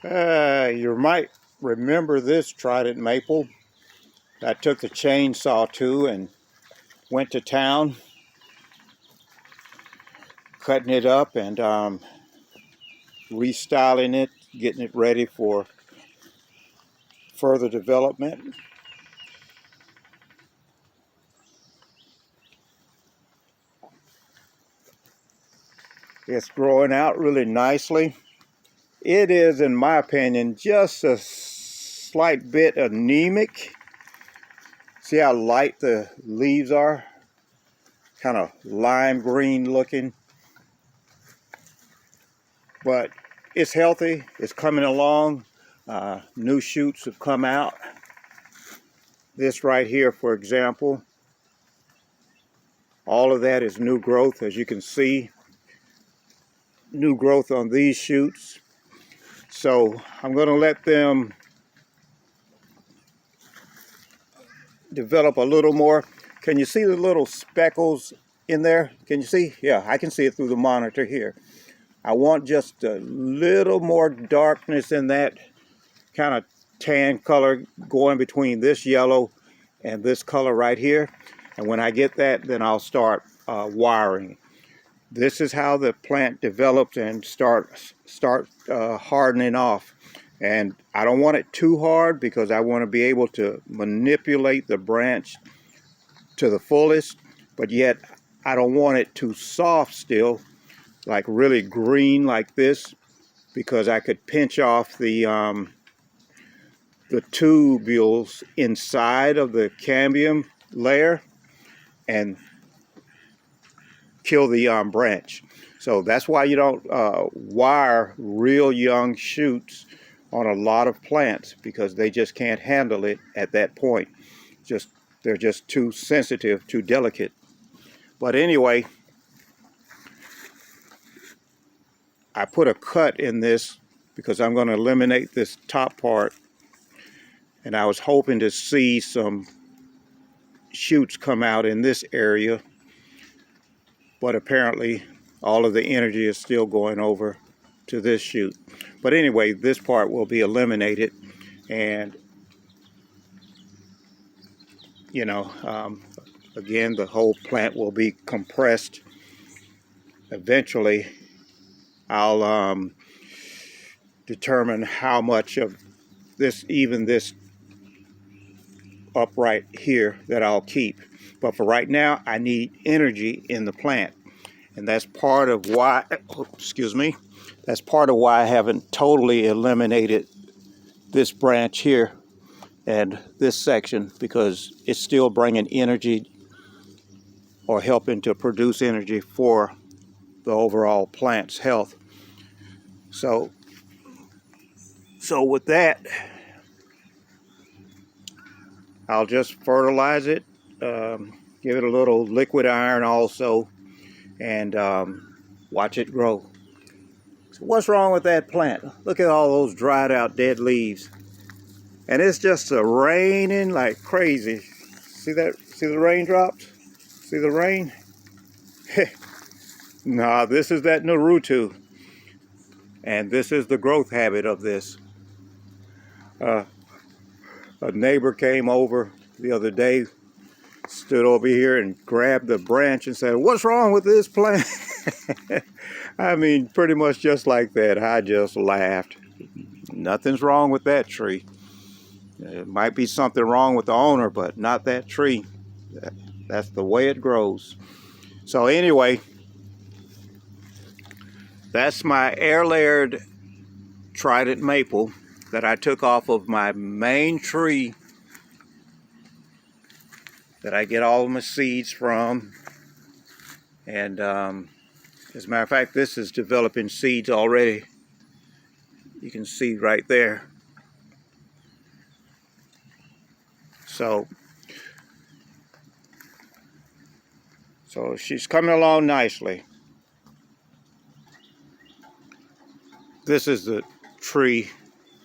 You might remember this Trident maple. I took the chainsaw to and went to town, cutting it up and restyling it, getting it ready for further development. It's growing out really nicely. It is, in my opinion, just a slight bit anemic. See how light the leaves are? Kind of lime green looking. But it's healthy. It's coming along. New shoots have come out. This right here, for example, all of that is new growth, as you can see. New growth on these shoots. So I'm going to let them develop a little more. Can you see the little speckles in there? Can you see? Yeah, I can see it through the monitor here. I want just a little more darkness in that kind of tan color going between this yellow and this color right here. And when I get that, then I'll start wiring. This is how the plant develops and start hardening off. And I don't want it too hard because I want to be able to manipulate the branch to the fullest, but yet I don't want it too soft still, like really green like this, because I could pinch off the tubules inside of the cambium layer and kill the branch. So that's why you don't wire real young shoots on a lot of plants, because they just can't handle it at that point. They're just too sensitive, too delicate. But anyway, I put a cut in this because I'm going to eliminate this top part, and I was hoping to see some shoots come out in this area, but apparently all of the energy is still going over to this shoot. But anyway, this part will be eliminated, and you know, again, the whole plant will be compressed. Eventually I'll determine how much of this, even this upright here, that I'll keep. But for right now, I need energy in the plant. And that's part of why, excuse me, that's part of why I haven't totally eliminated this branch here and this section, because it's still bringing energy or helping to produce energy for the overall plant's health. So with that, I'll just fertilize it, give it a little liquid iron also, and watch it grow. So what's wrong with that plant? Look at all those dried out dead leaves. And it's just raining like crazy. See that? See the raindrops? See the rain? Nah, this is that Naruto. And this is the growth habit of this. A neighbor came over the other day, stood over here and grabbed the branch and said, "What's wrong with this plant?" I mean, pretty much just like that. I just laughed. Nothing's wrong with that tree. It might be something wrong with the owner, but not that tree. That's the way it grows. So anyway, that's my air layered Trident maple that I took off of my main tree that I get all of my seeds from. And as a matter of fact, this is developing seeds already. You can see right there. So she's coming along nicely. This is the tree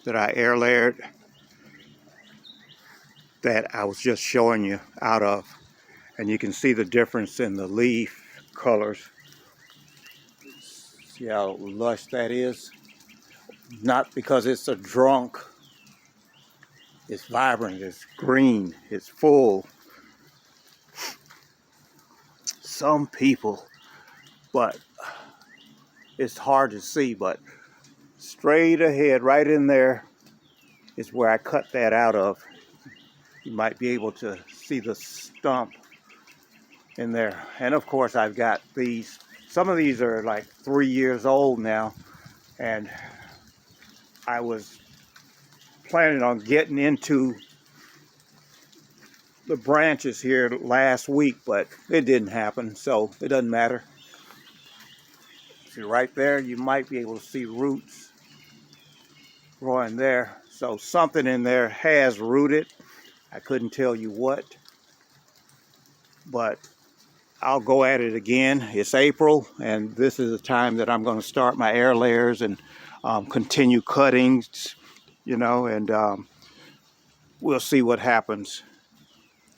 that I air layered that I was just showing you out of. And you can see the difference in the leaf colors. See how lush that is? Not because it's a drunk. It's vibrant, it's green, it's full. Some people, but it's hard to see, but straight ahead, right in there, is where I cut that out of. You might be able to see the stump in there. And of course I've got these. Some of these are like 3 years old now, and I was planning on getting into the branches here last week, but it didn't happen, so it doesn't matter. See right there, you might be able to see roots growing there. So something in there has rooted. I couldn't tell you what, but I'll go at it again. It's April, and this is the time that I'm going to start my air layers and continue cuttings, you know, and we'll see what happens.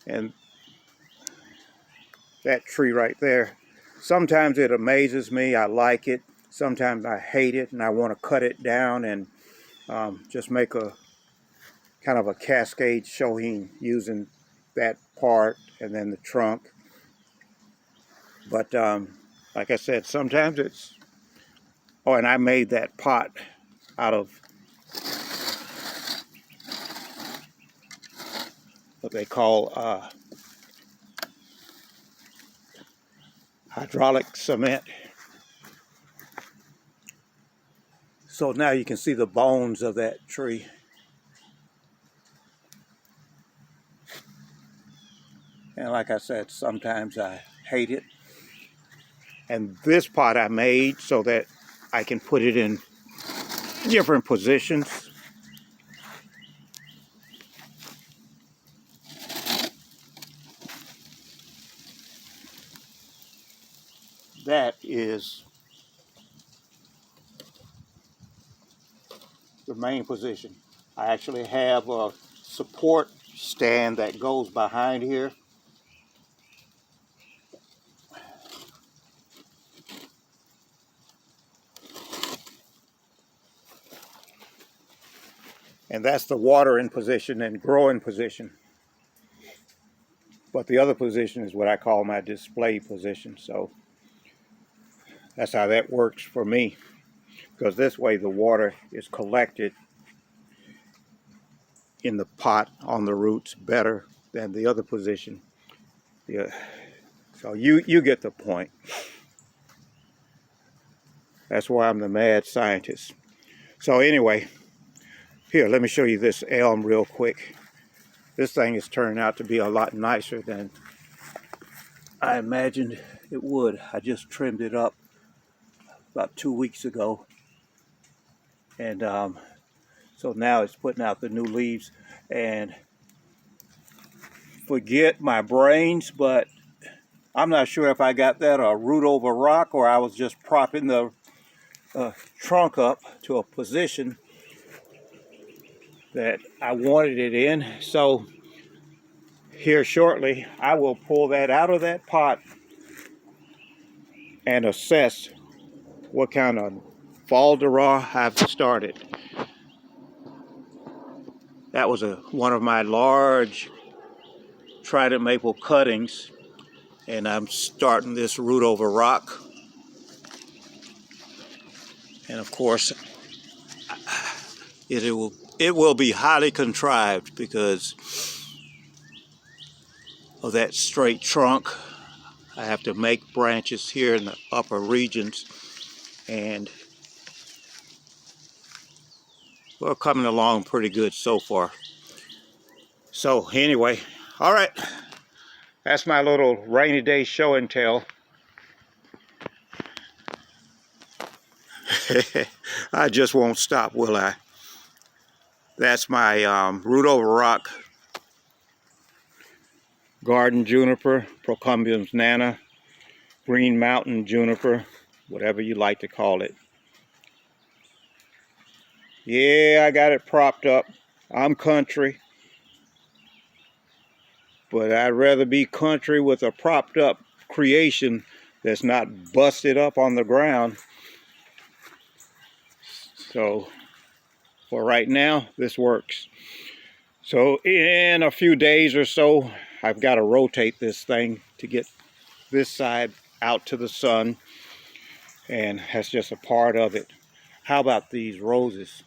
And that tree right there, sometimes it amazes me. I like it. Sometimes I hate it, and I want to cut it down and just make a kind of a cascade showing using that part and then the trunk. But like I said, sometimes it's, oh, and I made that pot out of what they call hydraulic cement. So now you can see the bones of that tree. And like I said, sometimes I hate it. And this pot I made so that I can put it in different positions. That is the main position. I actually have a support stand that goes behind here. And that's the watering position and growing position. But the other position is what I call my display position. So that's how that works for me. Because this way the water is collected in the pot on the roots better than the other position. Yeah. So you get the point. That's why I'm the mad scientist. So anyway, here, let me show you this elm real quick. This thing is turning out to be a lot nicer than I imagined it would. I just trimmed it up about 2 weeks ago. And so now it's putting out the new leaves. And forget my brains, but I'm not sure if I got that a root over rock or I was just propping the trunk up to a position that I wanted it in. So here shortly, I will pull that out of that pot and assess what kind of boulder I've started. That was one of my large Trident maple cuttings, and I'm starting this root over rock. And of course, it will be highly contrived because of that straight trunk. I have to make branches here in the upper regions, and we're coming along pretty good so far. So anyway, all right, that's my little rainy day show and tell. I just won't stop, will I? That's my root over rock garden juniper, Procumbens nana, green mountain juniper, whatever you like to call it. Yeah, I got it propped up. I'm country, but I'd rather be country with a propped up creation that's not busted up on the ground. So for right now, this works. So in a few days or so, I've got to rotate this thing to get this side out to the sun, and that's just a part of it. How about these roses?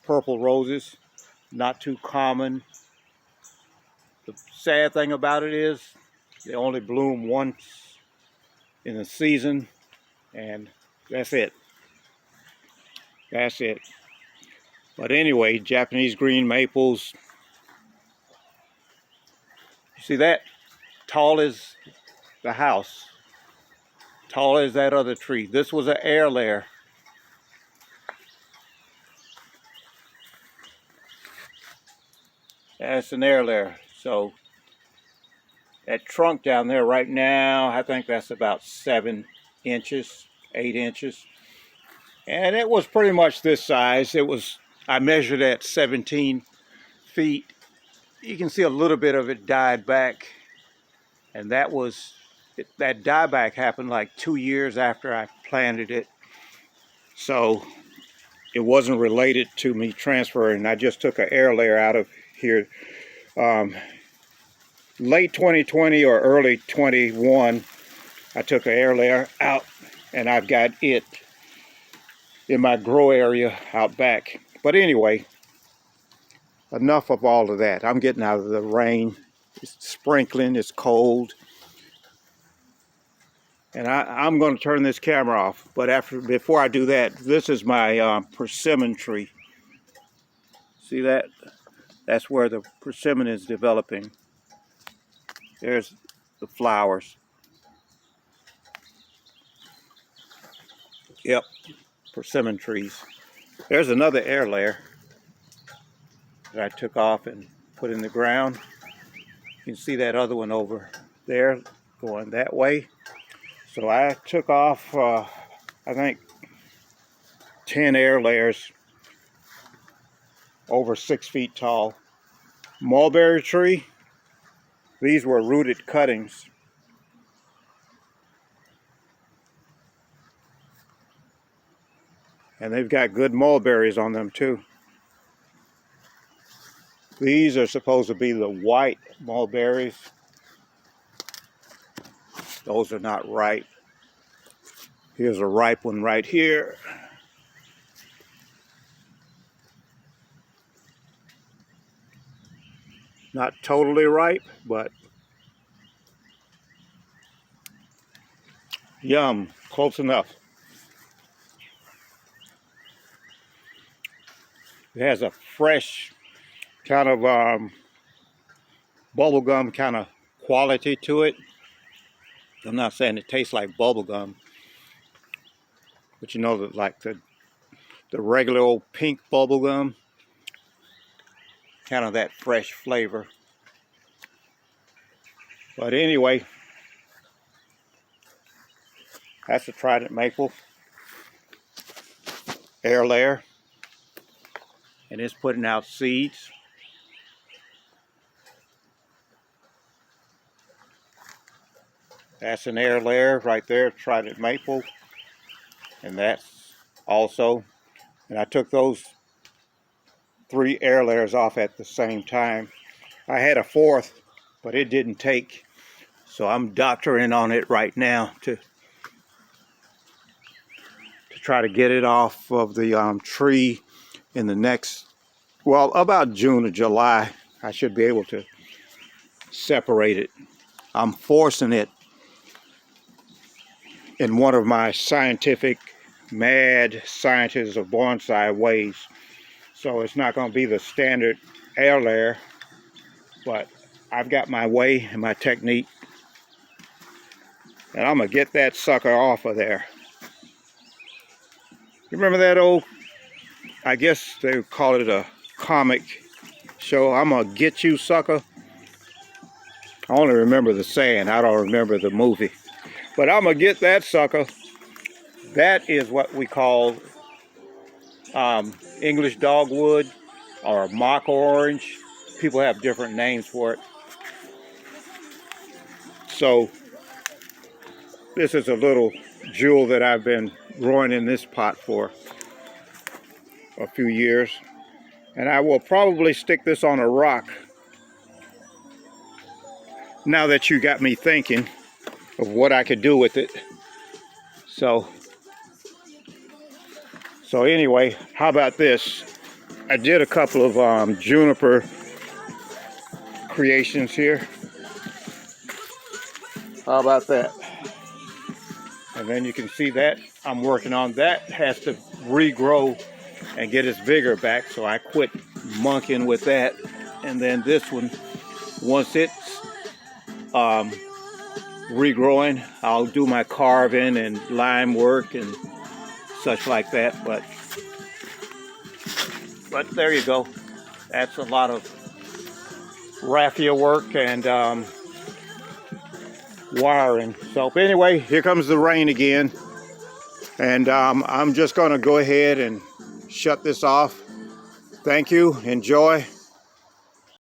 Purple roses, not too common. The sad thing about it is they only bloom once in a season, and that's it. That's it. But anyway, Japanese green maples. You see that? Tall as the house. Tall as that other tree. This was an air layer. That's an air layer. So that trunk down there right now, I think that's about 7 inches, 8 inches. And it was pretty much this size. I measured at 17 feet. You can see a little bit of it died back. And that dieback happened like 2 years after I planted it. So it wasn't related to me transferring. I just took an air layer out of here. Late 2020 or early 21, I took an air layer out, and I've got it in my grow area out back. But anyway, enough of all of that. I'm getting out of the rain. It's sprinkling, it's cold. And I'm going to turn this camera off. But before I do that, this is my persimmon tree. See that? That's where the persimmon is developing. There's the flowers. Yep, persimmon trees. There's another air layer that I took off and put in the ground. You can see that other one over there going that way. So I took off, I think, 10 air layers over 6 feet tall. Mulberry tree, these were rooted cuttings. And they've got good mulberries on them too. These are supposed to be the white mulberries. Those are not ripe. Here's a ripe one right here. Not totally ripe, but yum, close enough. It has a fresh kind of bubblegum kind of quality to it. I'm not saying it tastes like bubblegum, but you know that like the regular old pink bubblegum, kind of that fresh flavor. But anyway, that's a Trident maple air layer, and it's putting out seeds. That's an air layer right there, Trident maple, and that's also, and I took those 3 air layers off at the same time. I had a 4th, but it didn't take, so I'm doctoring on it right now to try to get it off of the tree in the next, well, about June or July. I should be able to separate it. I'm forcing it in one of my scientific mad scientists of bonsai ways. So it's not going to be the standard air layer, but I've got my way and my technique, and I'm going to get that sucker off of there. You remember that old, I guess they would call it a comic show, I'm going to get you, sucker? I only remember the saying, I don't remember the movie. But I'm going to get that sucker. That is what we call English dogwood or mock orange. People have different names for it. So this is a little jewel that I've been growing in this pot for. a few years. And I will probably stick this on a rock. Now that you got me thinking of what I could do with it. So anyway, how about this? I did a couple of juniper creations here. How about that? And then you can see that I'm working on that. Has to regrow and get its vigor back, so I quit monkeying with that. And then this one, once it's regrowing, I'll do my carving and lime work and such like that. But there you go. That's a lot of raffia work and wiring. So anyway, here comes the rain again, and I'm just going to go ahead and shut this off. Thank you. Enjoy.